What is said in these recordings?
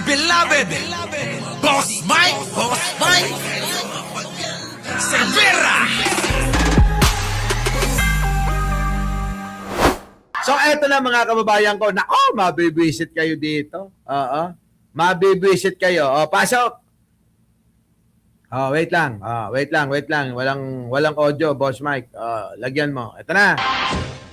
beloved Boss Mike Cervera. So eto na mga kababayan ko. Nako, mabibwisit kayo dito. Oo. Mabibwisit kayo. O, pasok. Oh, wait lang. Wait lang. Walang audio, Boss Mike. Lagyan mo. Ito na.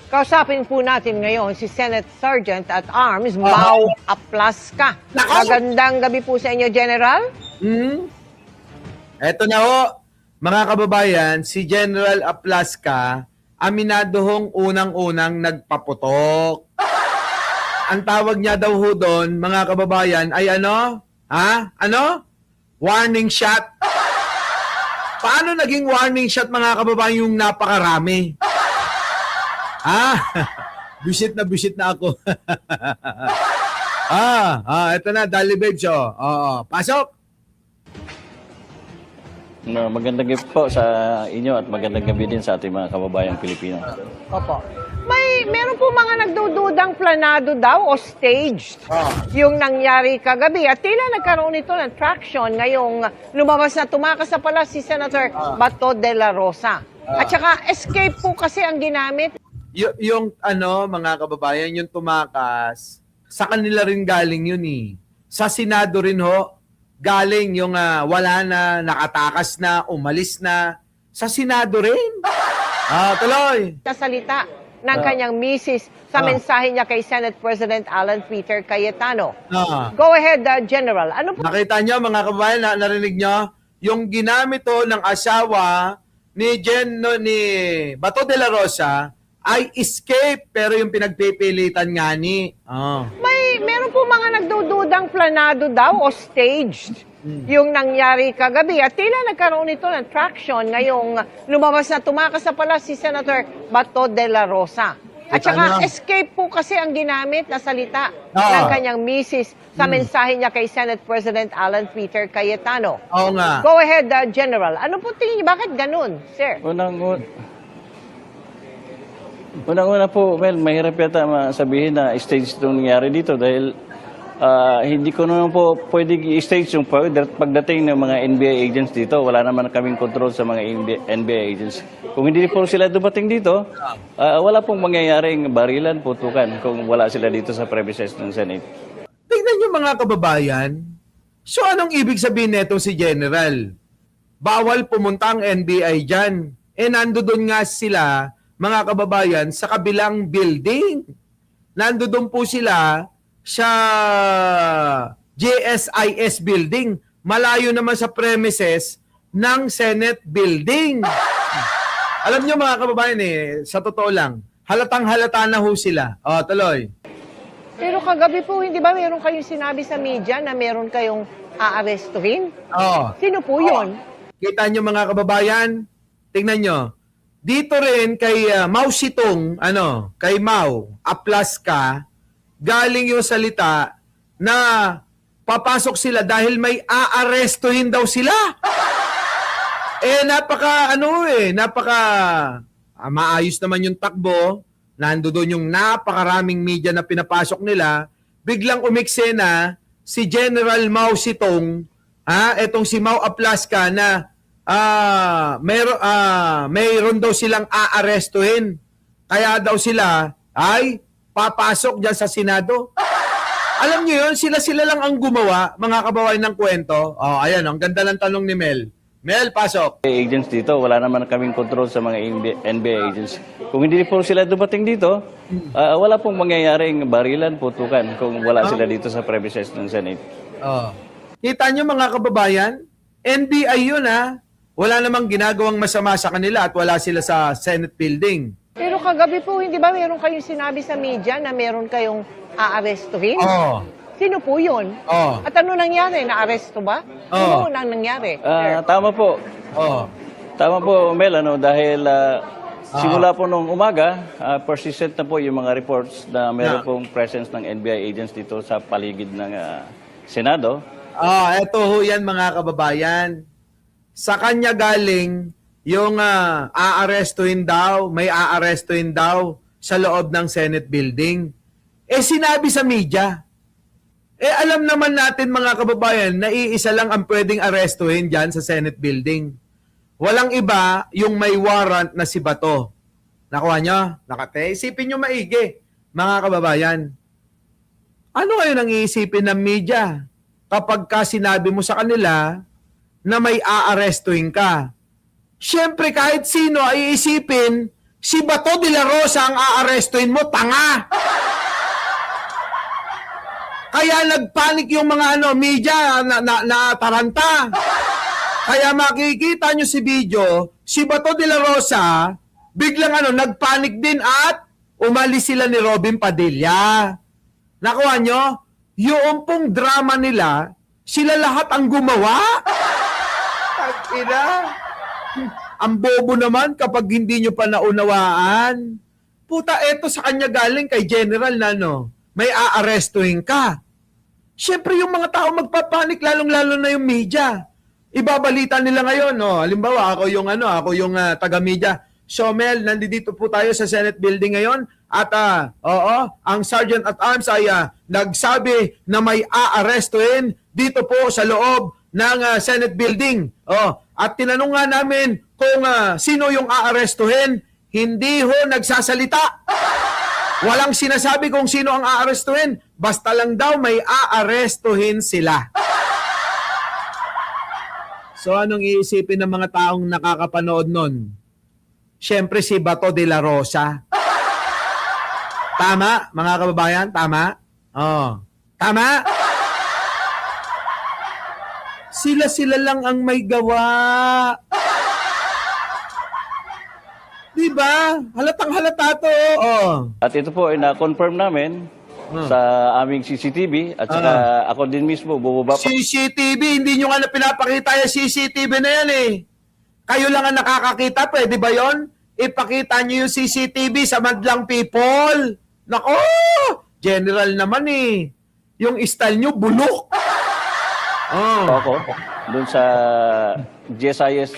Kausapin po natin ngayon si Senate Sergeant at Arms Mau Aplaska. Magandang gabi po sa inyo, General. Eto na ho, mga kababayan, si General Aplaska, aminado hong unang-unang nagpaputok. Ang tawag niya daw ho doon, mga kababayan, ay ano? Ha? Ano? Warning shot. Paano naging warning shot, mga kababayan, yung napakarami? Bisit na ako. Ito na, Dali Babes, pasok! No, magandang gabi po sa inyo at magandang gabi din sa ating mga kababayang Pilipino. Opo. Meron po mga nagdududang planado daw o staged yung nangyari kagabi. At tila nagkaroon ito ng traction ngayong lumabas na tumakas na pala si Senator Bato de la Rosa. At saka escape po kasi ang ginamit. Yung mga kababayan, yung tumakas, sa kanila rin galing yun eh. Sa Senado rin ho, galing yung wala na, nakatakas na, umalis na. Sa Senado rin. Tuloy. Sa salita ng kanyang misis sa mensahe niya kay Senate President Alan Peter Cayetano. Go ahead, General. Ano po? Nakita nyo mga kababayan, narinig nyo? Yung ginamit ho ng asawa ni Bato de la Rosa, ay escape, pero yung pinagpipilitan nga ni. Meron po mga nagdududang planado daw o staged yung nangyari kagabi. At tila nagkaroon ito ng traction ngayong lumabas na tumakas na pala si Senator Bato de la Rosa. At saka escape po kasi ang ginamit na salita ng kanyang misis sa mensahe niya kay Senate President Alan Peter Cayetano. Oo nga. Go ahead, General. Ano po tingin niyo? Bakit ganun, sir? Unang-una po, Mel, mahirap yata sabihin na stage itong nangyari dito dahil hindi ko naman po pwedeng i-stage yung pagdating ng mga NBI agents dito. Wala naman kaming control sa mga NBI agents. Kung hindi po sila dumating dito, wala pong mangyayaring barilan, putukan kung wala sila dito sa premises ng Senate. Tingnan nyo mga kababayan. So anong ibig sabihin netong si General? Bawal pumunta ang NBI dyan. Nandoon nga sila, mga kababayan, sa kabilang building. Nandoon po sila sa JSIS building. Malayo naman sa premises ng Senate building. Alam nyo mga kababayan sa totoo lang, halatang-halata na ho sila. Tuloy. Pero kagabi po, hindi ba meron kayong sinabi sa media na meron kayong aarestuhin? Sino po yun? Kita nyo mga kababayan, tingnan nyo. Dito rin kay Mau Sitong, kay Mau Aplaska, galing yung salita na papasok sila dahil may aarestuhin daw sila. Napaka maayos naman yung takbo. Nandoon yung napakaraming media na pinapasok nila. Biglang umiksena si General Mau Sitong, etong si Mau Aplaska na mayroon daw silang aarestuhin. Kaya daw sila ay papasok dyan sa Senado. Alam niyo yun, sila lang ang gumawa, mga kababayan ng kwento. Ayan, ang ganda ng tanong ni Mel. Mel, pasok. Agents dito, wala naman kaming control sa mga NBI agents. Kung hindi po sila dumating dito, wala pong mangyayaring barilan, putukan kung wala sila dito sa premises ng Senate. Kita nyo mga kababayan, NBI yun Wala namang ginagawang masama sa kanila at wala sila sa Senate building. Pero kagabi po, hindi ba meron kayong sinabi sa media na meron kayong aarestuhin? Sino po yun? At ano nangyari? Na-aresto ba? Ano nang nangyari? Tama po. Tama po, Mel, dahil simula po nung umaga, persistent na po yung mga reports na meron pong presence ng NBI agents dito sa paligid ng Senado. Eto ho yan mga kababayan. Sa kanya galing yung may aarestuhin daw sa loob ng Senate building. Sinabi sa media, Alam naman natin mga kababayan na iisa lang ang pwedeng arestuhin dyan sa Senate building. Walang iba yung may warrant na si Bato. Nakuha nyo? Nakate? Isipin nyo maigi, mga kababayan. Ano ngayon ang iisipin ng media kapag ka sinabi mo sa kanila na may aarestuhin ka? Siyempre kahit sino ay iisipin, si Bato de la Rosa ang aarestuhin mo, tanga! Kaya nagpanik yung mga media na taranta. Kaya makikita nyo si video, si Bato de la Rosa, biglang nagpanik din at umalis sila ni Robin Padilla. Nakuha nyo? Yung pong drama nila, sila lahat ang gumawa. Tag-ina. Ang bobo naman kapag hindi nyo pa naunawaan. Puta, eto sa kanya galing kay General na may aarestuhin ka. Siyempre yung mga tao magpapanik, lalong-lalo na yung media. Ibabalita nila ngayon, halimbawa ako yung taga-media. So Mel, nandito po tayo sa Senate building ngayon at ang Sergeant at Arms ay nagsabi na may aarestuhin dito po sa loob ng Senate building. At tinanong nga namin kung sino yung aarestuhin, hindi ho nagsasalita. Walang sinasabi kung sino ang aarestuhin, basta lang daw may aarestuhin sila. So anong iisipin ng mga taong nakakapanood nun? Siyempre si Bato de la Rosa. Tama, mga kababayan? Tama? Tama? Sila lang ang may gawa. Diba? Halatang halata to. At ito po ay na-confirm namin sa aming CCTV at saka ako din mismo bubaba pa. CCTV, hindi nyo nga na pinapakita yung CCTV na yan eh. Kayo lang ang nakakakita, pwede ba yon? Ipakita nyo yung CCTV sa madlang people. Nako! General naman eh. Yung style nyo, bulok. Ako doon sa GSIS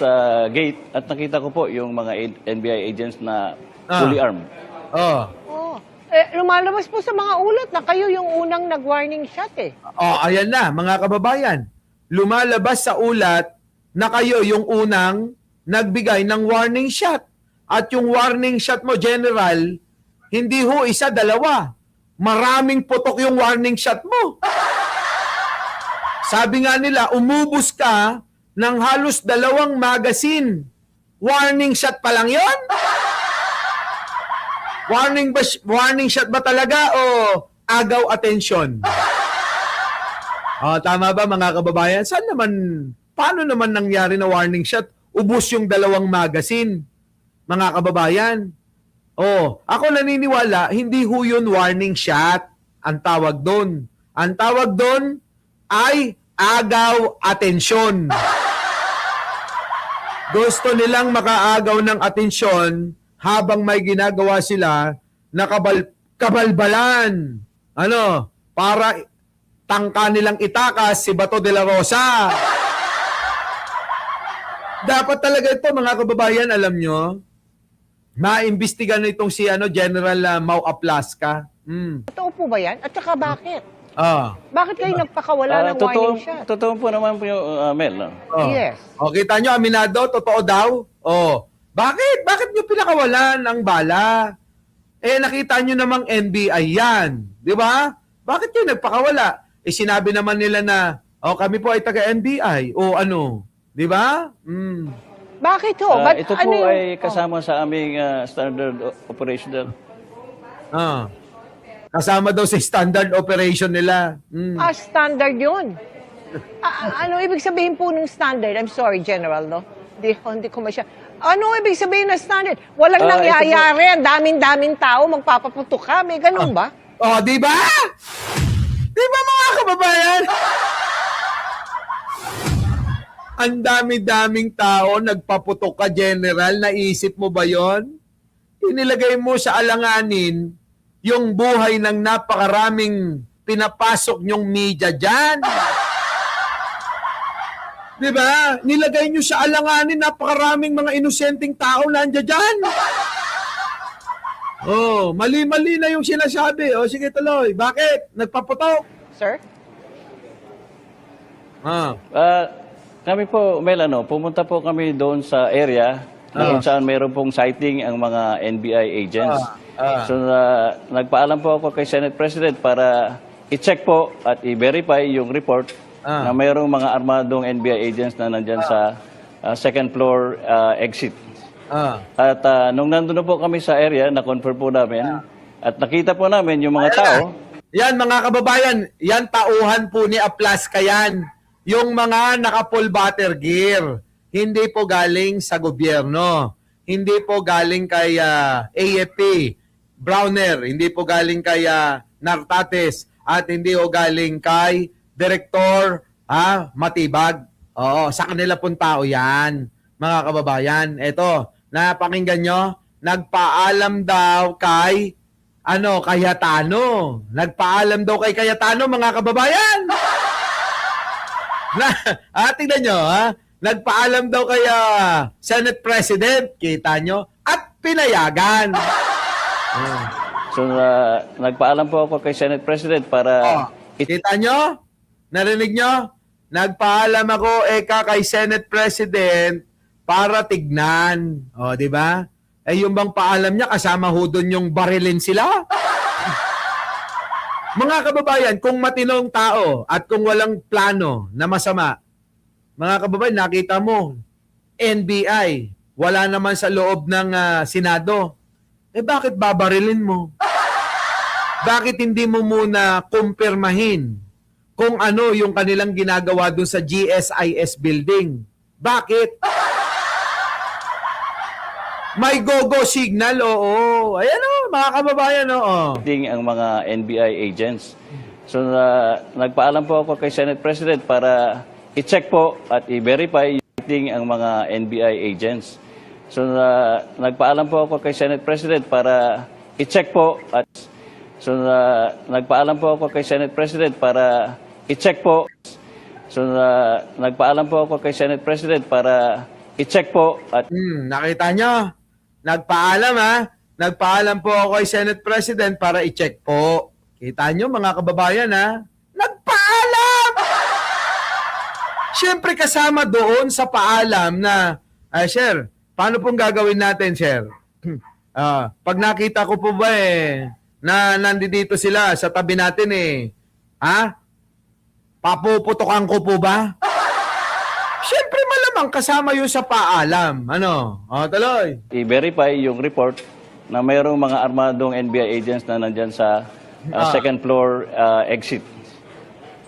gate at nakita ko po yung mga NBI agents na fully armed. Lumalabas po sa mga ulat na kayo yung unang nag-warning shot eh. Ayan na, mga kababayan. Lumalabas sa ulat na kayo yung unang nagbigay ng warning shot. At yung warning shot mo, General, hindi ho isa, dalawa. Maraming putok yung warning shot mo. Sabi nga nila, umubos ka ng halos 2 magazine. Warning shot pa lang yon? Warning shot ba talaga o agaw atensyon? Tama ba mga kababayan? Paano naman nangyari na warning shot? Ubos yung 2 magazine, mga kababayan. Ako naniniwala, hindi ho yun warning shot ang tawag doon. Ang tawag doon ay agaw atensyon. Gusto nilang makaagaw ng atensyon habang may ginagawa sila na kabalbalan. Para tangka nilang itakas si Bato de la Rosa. Dapat talaga ito, mga kababayan, alam nyo, maimbestigan na itong si General Mau Aplasca. Totoo po ba yan? At saka bakit? Bakit kayo nagpakawala ng Totoo, warning shot? totoo po naman po yung Mel. Yes. Kita nyo, aminado, totoo daw? Bakit? Bakit nyo pinakawalan ang bala? Nakita nyo namang NBI yan. Di ba? Bakit nyo nagpakawala? Sinabi naman nila na, kami po ay taga-NBI. Di ba? Bakit ho? Ito po ay kasama sa aming standard operational. Kasama daw sa standard operation nila. Standard yun. Ano ibig sabihin po ng standard? I'm sorry, General, no? Hindi ko masya. Ano ibig sabihin ng standard? Walang nangyayari. Ang daming-daming tao magpapaputok ka. May ganun ba? Di ba? Di ba mga kababayan? Ang dami-daming tao nagpaputok ka, General. Naisip mo ba yon? Inilagay mo sa alanganin yung buhay ng napakaraming pinapasok nyong media dyan. Di ba? Nilagay nyo sa alanganin napakaraming mga inosenteng tao nandiyan dyan. Mali-mali na yung sinasabi. Sige tuloy. Bakit? Nagpaputok? Sir? Kami po, Mel, pumunta po kami doon sa area na kung saan mayroon pong sighting ang mga NBI agents. So, nagpaalam po ako kay Senate President para i-check po at i-verify yung report na mayroong mga armadong NBI agents na nandyan sa second floor exit. At nung nandun na po kami sa area, na-confirm po namin at nakita po namin yung mga tao. Yan mga kababayan, yan tauhan po ni Aplaska yan. Yung mga naka-full butter gear, hindi po galing sa gobyerno. Hindi po galing kay AFP, Browner, hindi po galing kay Nartates, at hindi po galing kay Director Matibag. Oo, sa kanila pong tao yan, mga kababayan. Eto, napakinggan nyo, nagpaalam daw kay Cayetano. Nagpaalam daw kay Cayetano, mga kababayan. Tingnan nyo, nagpaalam daw kay Senate President, kita nyo, at pinayagan. So, nagpaalam po ako kay Senate President para... Kita nyo? Narinig nyo? Nagpaalam ako kay Senate President para tignan. O, di ba? Yung bang paalam niya, kasama ho doon yung barilin sila? Mga kababayan, kung matinong tao at kung walang plano na masama, mga kababayan, nakita mo, NBI, wala naman sa loob ng Senado. Bakit babarilin mo? Bakit hindi mo muna kumpirmahin kung ano yung kanilang ginagawa doon sa GSIS building? Bakit? May go-go signal, oo. Ayan mga kababayan, oo. Ang mga NBI agents. So, nagpaalam po ako kay Senate President para i-check po at i-verify ang mga NBI agents. So, nagpaalam po ako kay Senate President para i-check po at nagpaalam po ako kay Senate President para i-check po. So, nagpaalam po ako kay Senate President para i-check po at... Nakita nyo? Nagpaalam Nagpaalam po ako kay Senate President para i-check po. Kita nyo mga kababayan Nagpaalam! Siyempre kasama doon sa paalam na, Sir, paano pong gagawin natin, Sir? Pag nakita ko po ba na nandito sila sa tabi natin papuputokan ko po ba? Siyempre malamang kasama yun sa paalam. Tuloy. I-verify yung report na mayroong mga armadong NBI agents na nandyan sa second floor exit.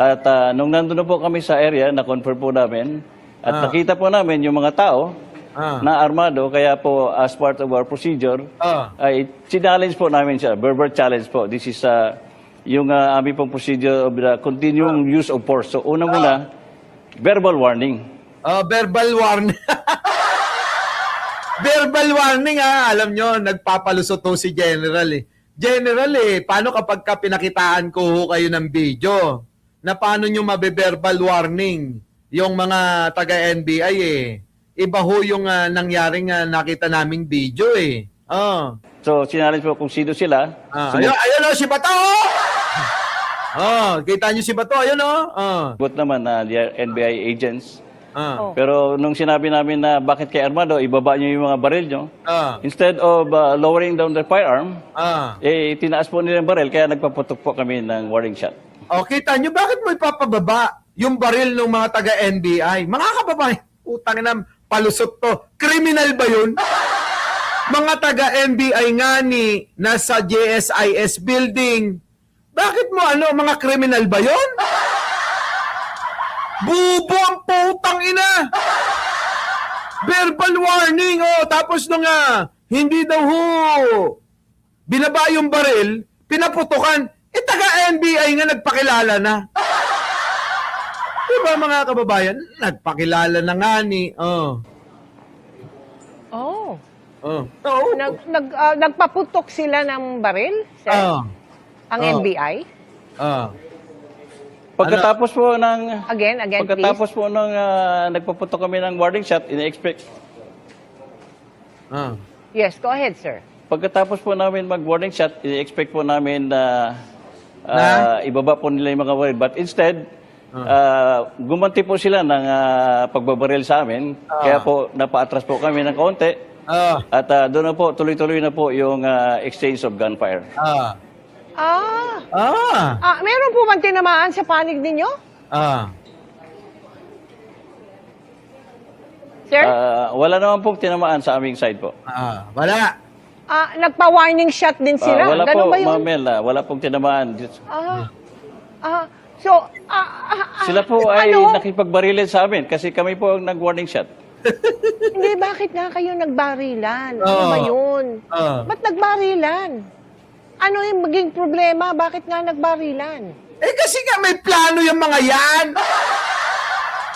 At nung nandun na po kami sa area, na-confirm po namin at nakita po namin yung mga tao na armado, kaya po as part of our procedure, ay challenge po namin siya, verbal challenge po. This is yung aming pong procedure of the continuing use of force. So una muna, verbal warning. Verbal warning. Verbal warning alam nyo, nagpapalusot to si General General paano kapag pinakitaan ko kayo ng video? Na paano nyo mabe-verbal warning yung mga taga-NBI Iba ho yung nangyaring nakita naming video So, sinalish po kung sino sila. Ayun si Bato! Kita nyo si Bato, ayun But naman they are NBI agents. Pero nung sinabi namin na bakit kay Armado, ibaba nyo yung mga baril nyo, instead of lowering down the firearm, tinaas po nila yung baril, kaya nagpaputok po kami ng warning shot. Kita nyo, bakit mo ipapababa yung baril ng mga taga-NBI? Mga kababayan, utang na palusot to. Criminal ba yun? Mga taga-NBI nga nasa GSIS building. Bakit mo mga criminal ba yun? Bubo ang putang ina! Verbal warning, tapos nung hindi daw binaba yung baril, pinaputukan, taga-NBI nga nagpakilala na. Diba mga kababayan? Nagpakilala na nga Nagpaputok sila ng baril, sir? Ang NBI? Pagkatapos po ng... Again, pagkatapos please. po ng nagpaputok kami ng warning shot, ina-expect... Yes, go ahead, sir. Pagkatapos po namin mag-warning shot, ina-expect po namin na ibaba po nila yung mga baril. But instead, gumanti po sila ng pagbabaril sa amin. Kaya po, napaatras po kami ng kaunti. At doon na po, tuloy-tuloy na po yung exchange of gunfire. Meron po bang tinamaan sa panig ninyo? Sir? Wala naman pong tinamaan sa aming side po. Wala. Nagpa-warning shot din sila. Wala Ganun po, ba yun? Ma'am Mel, wala pong tinamaan. Sila po ay ano? nakipagbarilin sa amin kasi kami po ang nag-warning shot. Hindi, bakit nga kayo nagbarilan? Ano ba yun? Ba't nagbarilan? Ano yung maging problema? Bakit nga nagbarilan? Kasi nga may plano yung mga yan.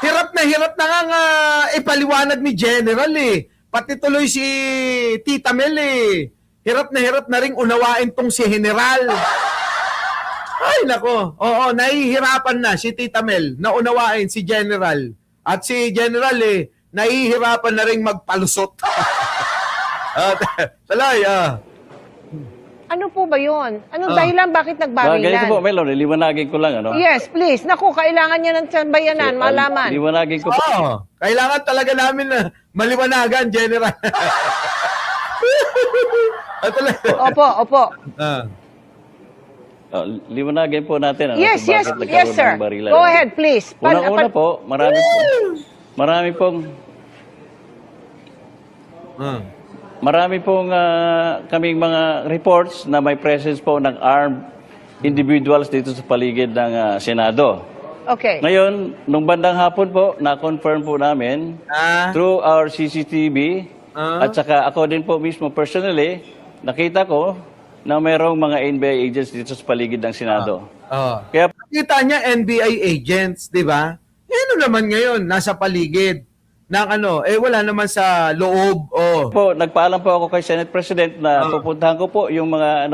Hirap na nga ipaliwanag ni General eh. Pati tuloy si Tita Mel eh. Hirap na ring unawain tong si General. Ay nako. Oo, nahihirapan na si Tita Mel na unawain si General. At si General eh, nahihirapan na ring magpalusot. Salay, Ano po ba yun? Anong dahilan bakit nagbarilan? Ganito po, Mel, liwanagin ko lang. Ano? Yes, please. Naku, kailangan niya ng sambayanan, malaman. Liwanagin ko po. Kailangan talaga namin na maliwanagan, General. Opo. Liwanagin po natin. Ano, Yes, kung yes, bakit yes, nagkaroon sir. ng barilan. Go ahead, please. Unang-una po, marami pong kaming mga reports na may presence po ng armed individuals dito sa paligid ng Senado. Okay. Ngayon, nung bandang hapon po, na-confirm po namin through our CCTV at saka ako din po mismo personally, nakita ko na mayroong mga NBI agents dito sa paligid ng Senado. Kaya Kita niya NBI agents, di ba? Ano naman ngayon, nasa paligid ng wala naman sa loob. po, nagpaalam po ako kay Senate President na pupuntahan ko po yung mga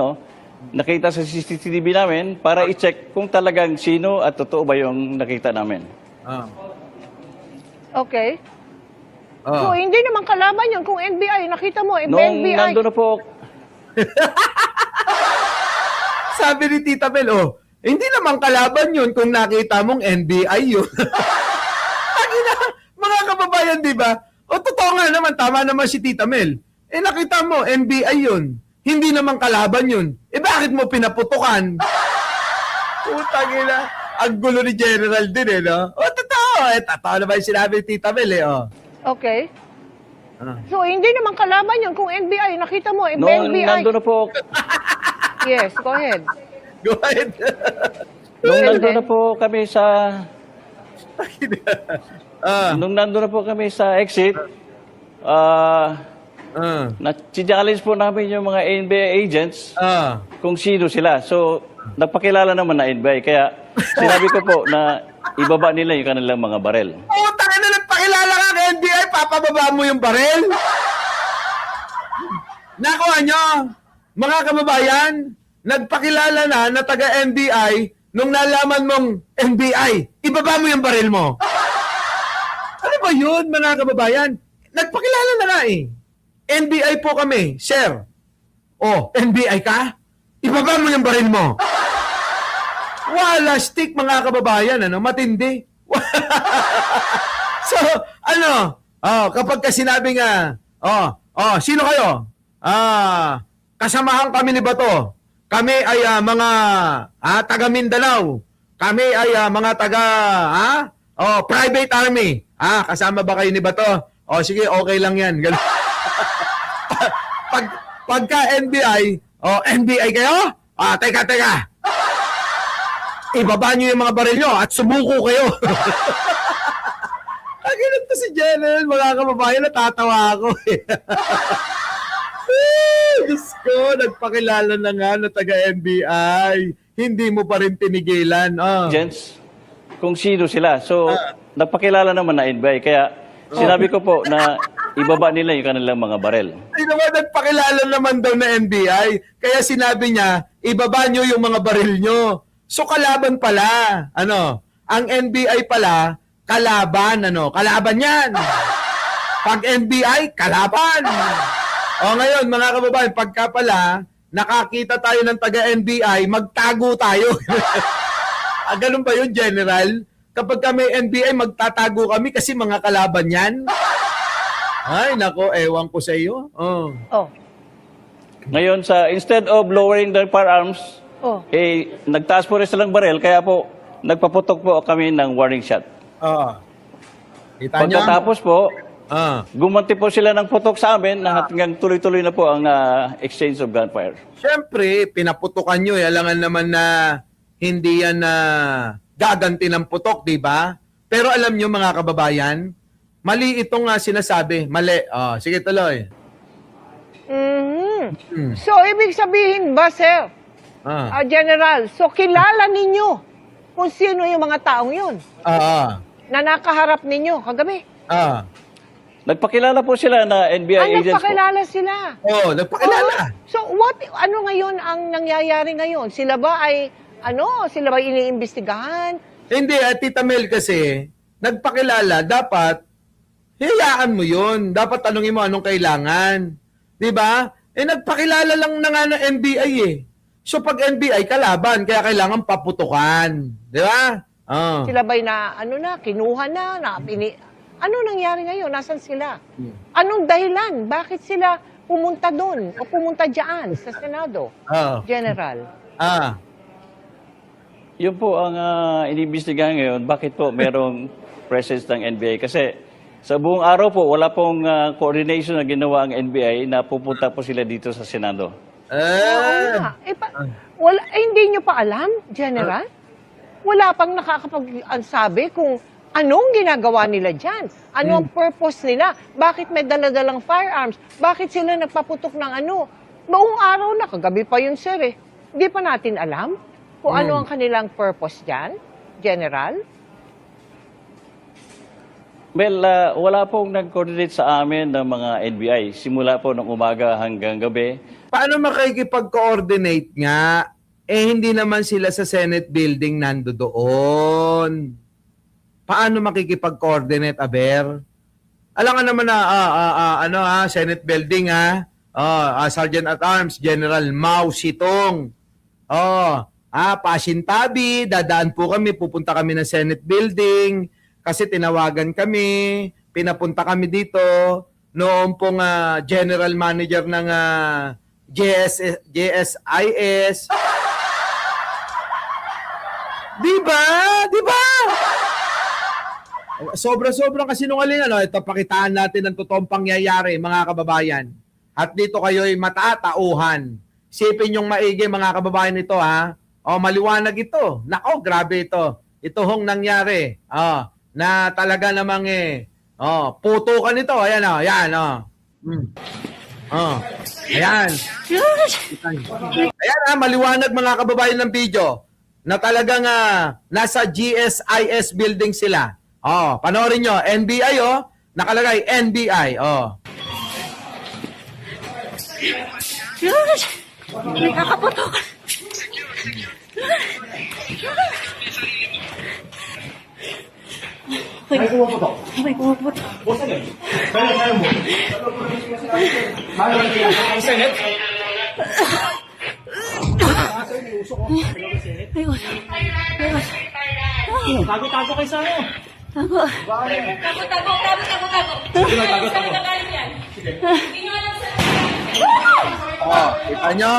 nakita sa CCTV namin para i-check kung talagang sino at totoo ba yung nakita namin. Okay. So, hindi naman kalaban yun. Kung NBI, nakita mo, Nung NBI. nandun na po, Sabi ni Tita Mel, hindi naman kalaban yun kung nakita mong NBI yun. Mga kababayan, di ba? Totoo nga naman, tama naman si Tita Mel. Nakita mo, NBI yun. Hindi naman kalaban yun. Bakit mo pinaputukan? Putang ina. Ang gulo ni General din no? Totoo. Totoo naman yung sinabi ni Tita Mel Okay. So, hindi naman kalaban yun. Kung NBI, nakita mo, nung NBI. nandun na po, Yes, go ahead. Go ahead. nung nandun na po kami sa nung nandun na po kami sa exit, na-challenge po namin yung mga NBI agents kung sino sila. So, nagpakilala naman na NBI. Kaya sinabi ko po na ibaba nila yung kanilang mga barel. Putang ina, nagpakilala ka kay NBI, papababa mo yung barel? Nakuha nyo, mga kababayan, nagpakilala na taga-NBI nung nalaman mong NBI, ibaba mo yung baril mo. Ano ba yun, mga kababayan? Nagpakilala na nga NBI po kami, sir. NBI ka? Ibaba mo yung baril mo. Wala stick, mga kababayan, matindi. So, kapag sinabi nga, sino kayo? Kasamahan kami ni Bato. Kami ay mga taga Mindanao. Kami ay mga taga private army. Kasama ba kayo ni Bato? Sige, okay lang yan. Pagka NBI, NBI kayo? Teka. Ibaba nyo yung mga baril nyo at sumuko kayo. Ganun to si General, mga kababayan, natatawa ako Diyos ko, nagpakilala na nga na taga-NBI. Hindi mo pa rin tinigilan. Agents, kung sino sila. So, nagpakilala naman na NBI. Kaya sinabi ko po na ibaba nila yung kanilang mga barel. Ay naman, nagpakilala naman daw na NBI. Kaya sinabi niya, ibaba nyo yung mga baril nyo. So, kalaban pala. Ang NBI pala, kalaban. Kalaban yan. Pag NBI, kalaban. Ngayon, mga kababayan, pagka pala, nakakita tayo ng taga-NBI, magtago tayo. Ganun ba yun, General? Kapag kami NBI, magtatago kami kasi mga kalaban yan. Ay, nako, ewan ko sa iyo. Oh. Oh. Ngayon, instead of lowering their firearms, Oh. nagtaas po rin silang barel, kaya po, nagpaputok po kami ng warning shot. Kita niyo? Pagkatapos po, Ah. gumanti po sila ng putok sa amin na hanggang tuloy-tuloy na po ang exchange of gunfire. Siyempre, pinaputukan nyo. Alangan naman na hindi yan na gaganti ng putok, di ba? Pero alam nyo mga kababayan, mali itong sinasabi. Mali. Sige, tuloy. Mhm. So, ibig sabihin ba, sir, Ah. General, so kilala ninyo kung sino yung mga taong yun na nakaharap ninyo kagabi? Nagpakilala po sila na NBI agents po. Nagpakilala sila. Nagpakilala. So, ano ngayon ang nangyayari ngayon? Sila ba ay iniimbestigahan? Hindi, Tita Mel kasi, nagpakilala, dapat, hayaan mo yun. Dapat tanungin mo anong kailangan. Di ba? Nagpakilala lang na nga ng NBI eh. So, pag NBI, kalaban, kaya kailangan paputukan. Di ba? Sila ba'y kinuha na, ano nangyari ngayon? Nasaan sila? Anong dahilan? Bakit sila pumunta doon o pumunta dyan sa Senado? General. Yun po ang iniimbestigahan ngayon. Bakit po merong presence ng NBI? Kasi sa buong araw po, wala pong coordination na ginawa ang NBI na pupunta po sila dito sa Senado. Oo nga. Hindi nyo pa alam, General? Wala pang nakakapag-sabi kung anong ginagawa nila dyan? Ano ang purpose nila? Bakit may daladalang firearms? Bakit sila nagpaputok ng ano? Buong araw na, kagabi pa yun, sir eh. Hindi pa natin alam kung ano ang kanilang purpose dyan, General? Well, wala pong nag-coordinate sa amin ng mga NBI. Simula po ng umaga hanggang gabi. Paano makikipag-coordinate nga? Hindi naman sila sa Senate building nando doon. Paano makikipag-coordinate, Aber? Alam nga naman na, Senate building, Sergeant at Arms, General Mao Sitong. Pasintabi, dadaan po kami, pupunta kami ng Senate building, kasi tinawagan kami, pinapunta kami dito, noong pong General Manager ng JSIS. Diba? Sobra-sobrang kasinungalingan. Ito, pakitaan natin ang totoong pangyayari, mga kababayan. At dito kayo'y matatauhan. Isipin yung maigi, mga kababayan ito, ha? Maliwanag ito. Nako, grabe ito. Ito hong nangyari. Na talaga namang putukan ito. Ayan, yan, Ayan. Ayan, maliwanag, mga kababayan ng video, na talagang nasa GSIS building sila. Panoorin nyo, NBI, nakalagay, NBI, Nakakaputok. May kumaputok. May kumaputok. Tago-tago kayo sa ano? Tago. Tago. Kita nyo?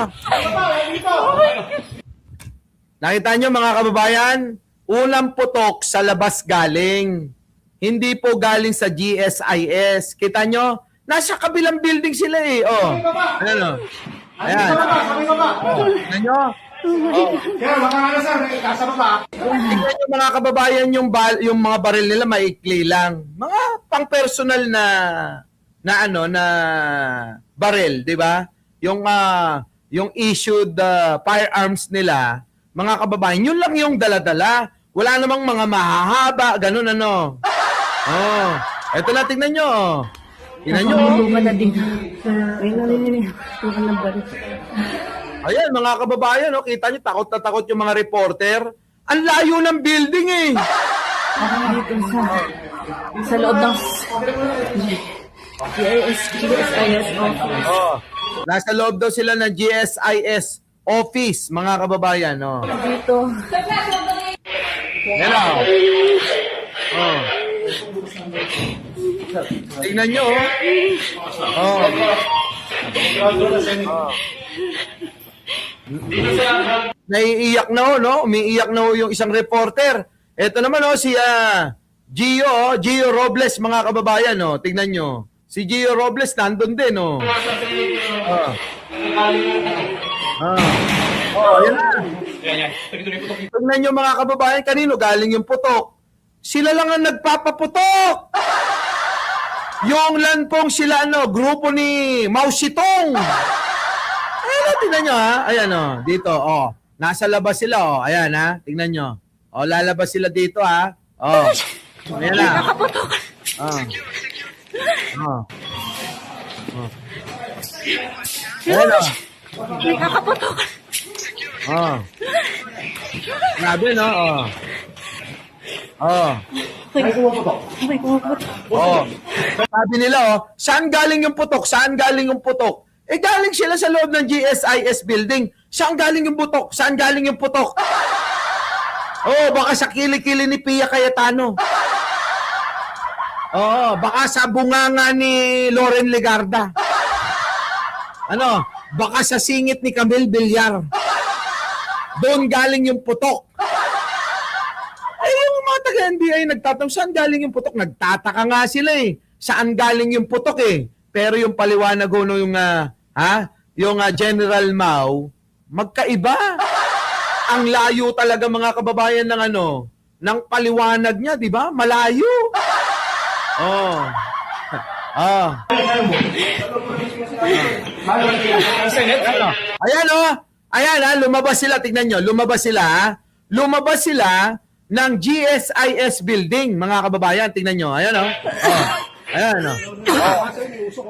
Nakita nyo, mga kababayan? Unang putok sa labas galing. Hindi po galing sa GSIS. Kita nyo? Nasa kabilang building sila eh. Ayan. Tingnan nyo? Tingnan nyo, mga kababayan, yung mga baril nila maikli lang. Mga pang-personal na baril, di ba? Yung issued firearms nila, mga kababayan, yun lang yung dala-dala. Wala namang mga mahahaba, ganun Eto na, tingnan nyo. Tingnan nyo. Ayan, mga kababayan, kita nyo, takot na takot yung mga reporter. Ang layo ng building eh. Sa loob ng GSIS office. Nasa loob daw sila ng GSIS office, mga kababayan. Dito. Yan Tingnan nyo, oh. Oh. Naiiyak na ho, no? Umiiyak na ho yung isang reporter. Ito naman, oh, si Gio Robles, mga kababayan, oh. Tingnan nyo. Si Gio Robles nandun din, oh. Yan na. Tingnan nyo, mga kababayan, kanino galing yung putok? Sila lang ang nagpapaputok! Yung lanpong sila, grupo ni Mao Zedong. Ayan, tingnan nyo, ha? Ayan, oh, dito, oh. Nasa labas sila, oh. Ayan, ha? Tingnan nyo. Oh, lalabas sila dito, ha? Oh. Ayan na. Oh. Oh. Oh. Ayan, oh. Nakakaputok. Oh. Grabe, no? Oh. Oh. May pumaputok. Oh. Sabi nila, oh, saan galing yung putok? Saan galing yung putok? Eh, galing sila sa loob ng GSIS building. Saan galing yung putok? Saan galing yung putok? Oh, baka sa kilikili ni Pia Cayetano. Oh, baka sa bunganga ni Loren Legarda. Ano? Baka sa singit ni Camille Villar. Doon galing yung putok. Ay, yung mga taga-NBI nagtatanong, saan galing yung putok? Nagtataka nga sila eh. Saan galing yung putok eh? Pero yung paliwanag ho yung General Mao, magkaiba. Ang layo talaga, mga kababayan, ng ng paliwanag niya, di ba? Malayo. Oh. Oh. Ayan, oh. Ayan, lumabas sila. Tignan nyo, lumabas sila, ha? Lumabas sila ng GSIS building, mga kababayan. Tignan nyo, ayan, oh. Oh. Ayan, oh.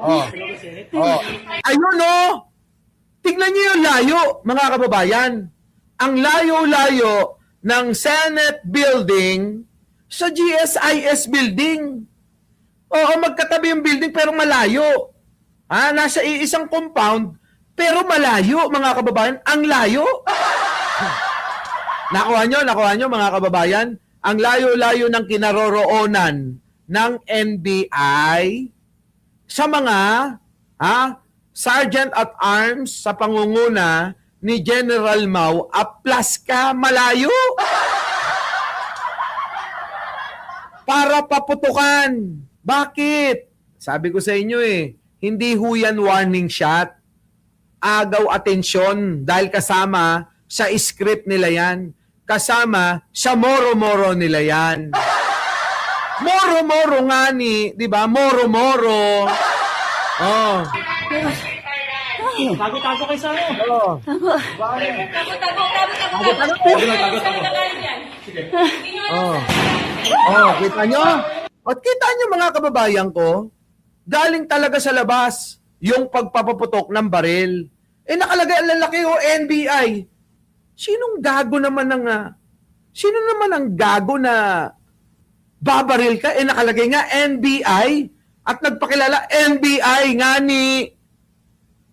Oh. Oh. Ayun, oh. Tignan nyo yung layo, mga kababayan. Ang layo-layo ng Senate building sa GSIS building. Oo, magkatabi yung building pero malayo. Nasa iisang compound pero malayo, mga kababayan. Ang layo. Nakuha nyo, mga kababayan? Ang layo-layo ng kinaroroonan ng NBI sa mga Sergeant at Arms sa pangunguna ni General Mao, aplas ka malayo. Para paputukan. Bakit? Sabi ko sa inyo hindi ho yan warning shot. Agaw atensyon dahil kasama sa script nila yan. Kasama sa moro-moro nila yan. Moro-moro nga di ba? Moro-moro. Oh. Tago-tago kayo sa akin. Oh. Oh. Oh, kita nyo? At kita nyo, mga kababayan ko, galing talaga sa labas yung pagpapaputok ng baril. Nakalagay ang lalaki NBI. Sino naman ang gago na babaril ka? Nakalagay nga NBI at nagpakilala NBI nga ni.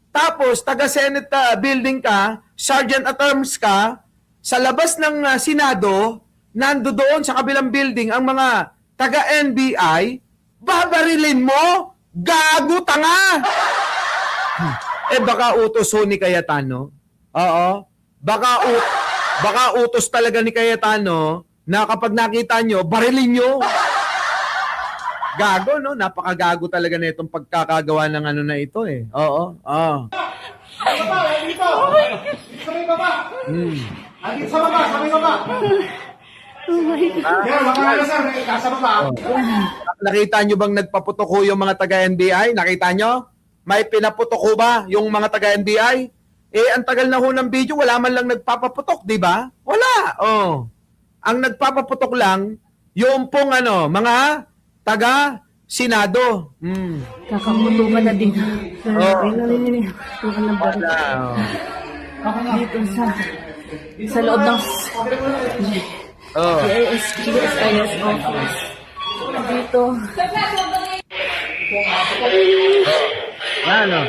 Tapos, taga-Senate building ka, Sergeant at Arms ka, sa labas ng Senado, nando doon sa kabilang building ang mga taga-NBI, babarilin mo? Gago, tanga! Baka utos ho ni Cayetano. Oo. Baka utos talaga ni Cayetano na kapag nakita nyo, barilin nyo. Gago, no? Napakagago talaga na itong pagkakagawa ng na ito Oo. Oo. Sabay baba! Andito sa baba, sabay baba! Kaya makakala sir, nasa baba. Nakita nyo bang nagpaputok ho yung mga taga-NBI? Nakita nyo? May pinaputok ho ba yung mga taga-NBI? Ang tagal na ho ng video, wala man lang nagpapaputok, di ba? Wala. Oh. Ang nagpapaputok lang, yung pong mga taga-Senado. Kakaputukan na din. Oh. Putukan ng baril. Dito sa loob ng Oh. GSIS office. Dito. Ano?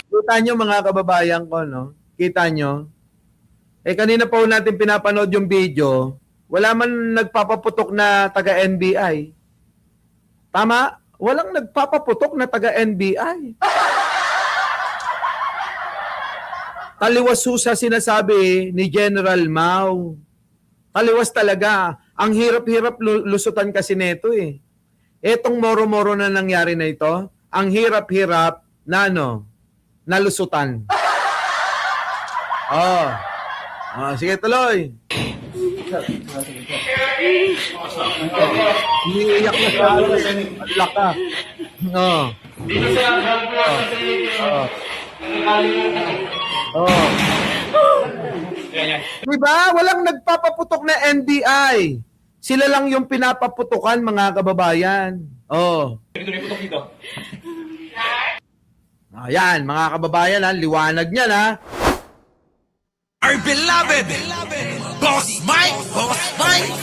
Kita nyo, mga kababayan ko, no? Kita nyo? Kanina pa ho natin pinapanood yung video, wala man nagpapaputok na taga-NBI. Tama? Walang nagpapaputok na taga-NBI. Taliwas ho sa sinasabi ni General Mao. Taliwas talaga. Ang hirap-hirap lusutan kasi neto eh. Etong moro-moro na nangyari na ito, ang hirap-hirap na nalusutan. Oh. Sige, tuloy. Umiiyak na sa alak ka. Diba? Walang nagpapaputok na NBI. Sila lang yung pinapaputukan, mga kababayan. Ayan, mga kababayan, liwanag niyan, ha? Our beloved Boss Mike, Boss Mike,